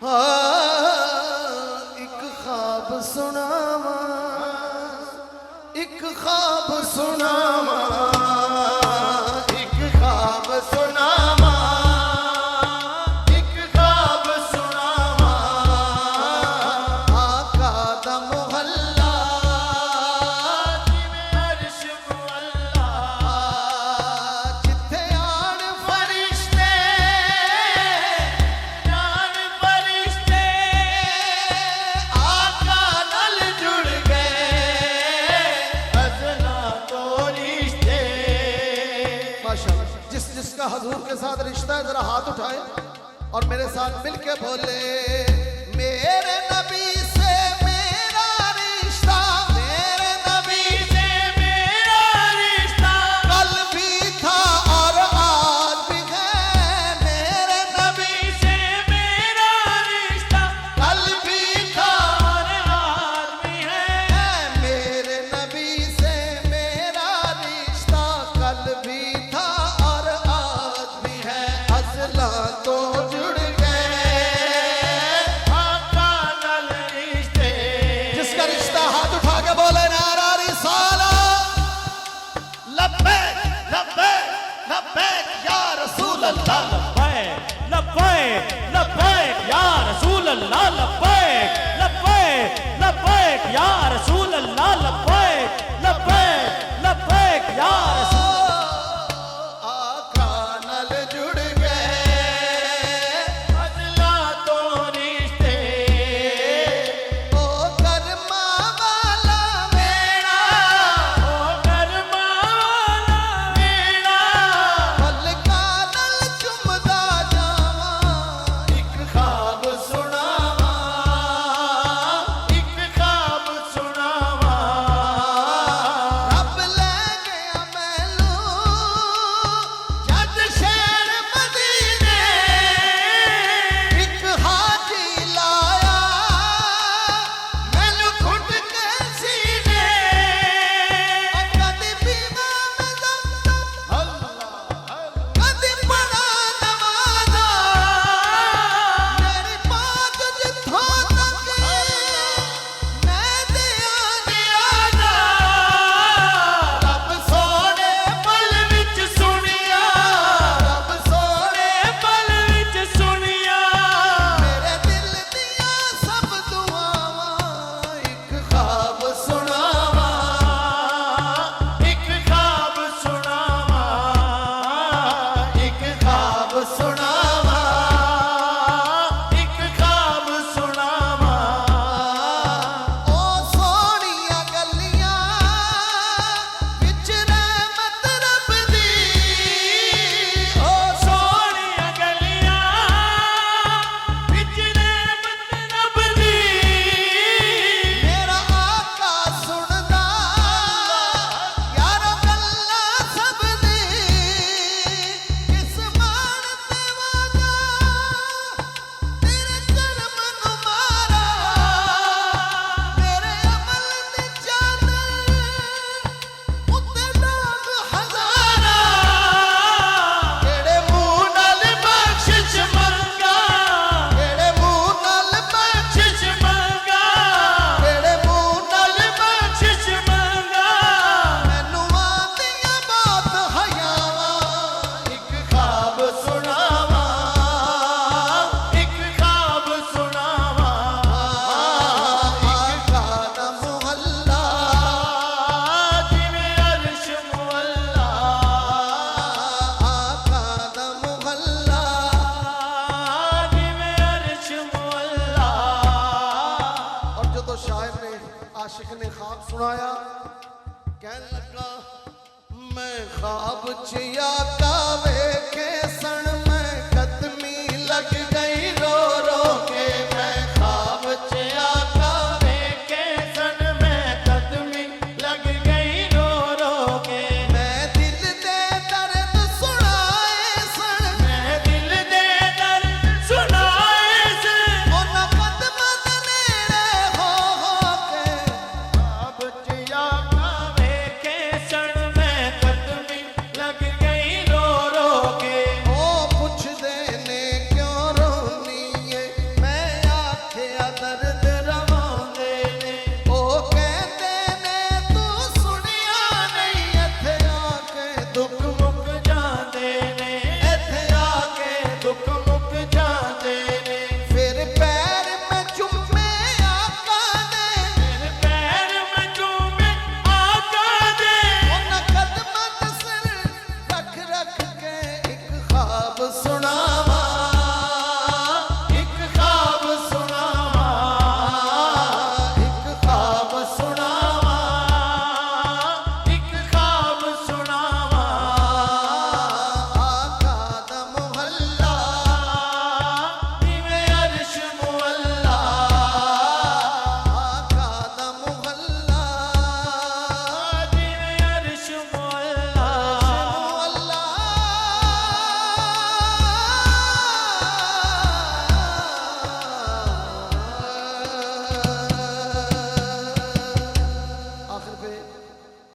एक ख्वाब सुनावा, एक ख्वाब सुनावा, एक ख्वाब सुनावा, एक ख्वाब सुनावा। आका दा मोहल्ला जिवें अर्श मुअल्ला, जिथे आण फरिश्ते जान फरिश्ते आका नाल जुड़ गए अज़ला तो रिश्ते। माशाअल्लाह, जिसका हजूर के साथ रिश्ता है जरा हाथ उठाए और मेरे साथ मिलके बोले, मेरे नबी से मेरा रिश्ता, मेरे नबी से मेरा रिश्ता कल भी था और आज भी है। मेरे नबी से मेरा रिश्ता कल भी था और आज भी है। मेरे नबी से मेरा रिश्ता कल भी था और आज भी है। अज़ला तो जुड़ गए आका नाल रिश्ते। जिसका रिश्ता हाथ उठा के बोले नारा रिसाला, लब्बैक लब्बैक लब्बैक या रसूल अल्लाह। लब्बैक लब्बैक लब्बैक या रसूल अल्लाह, लब्बैक लब्बैक लब्बैक या रसूल अल्लाह, लब्बैक लब्बैक लब्बैक या रसूल। आका नाल जुड़ गए अज़ला तो रिश्ते। ओ कर्मा वाला मेरा, ओ कर्मा वाला मेरा पलका नाल चुमदा जावा। एक ख्वाब सुनावा, एक ख्वाब सुनावा। रब ले गया मैनू जद शहर मदीने, एक हाजी लाया मैनू घुट के सीने। कदी पीवा मैं ज़मज़म, कदी पढ़ा नमाज़ा, मेरी बात जिथों तक मैं दिया नियाज़ा। रब सोने पल विच सुनिया, रब सोने पल विच सुनिया मेरे दिल दिया सब दुआवां। एक ख्वाब सुनावा, एक ख्वाब सुनावा, एक ख्वाब सुनावा, एक ख्वाब सुनावा। ओ सोहणियां गल्लियां विच रहमत रब दी, ओ सोहणियां गलियां विच रहमत रब दी। मेरा आका सुनदा यारो गल्लां सब दी। किस मान ते वादा तेरे कर्म नूं मारा, मेरे अमल दी चादर उत्ते दाग हज़ारा। केड़े मुंह नाल बख्शिश मंगा, केड़े मुंह नाल बख्शिश मंगा, केड़े मुंह नाल बख्शिश मंगा। मैनू आंदियां बहुत हयावां। एक ख्वाब सुनावा, एक ख्वाब सुनावा। आका दा मोहल्ला जिवें अर्श मुअल्ला, आका दा मोहल्ला। जिवें अर्श मुअल्ला। और जो तो शायर ने आशिक ने ख्वाब सुनाया, कहने लगा मैं ख्वाब च आका वेखे सन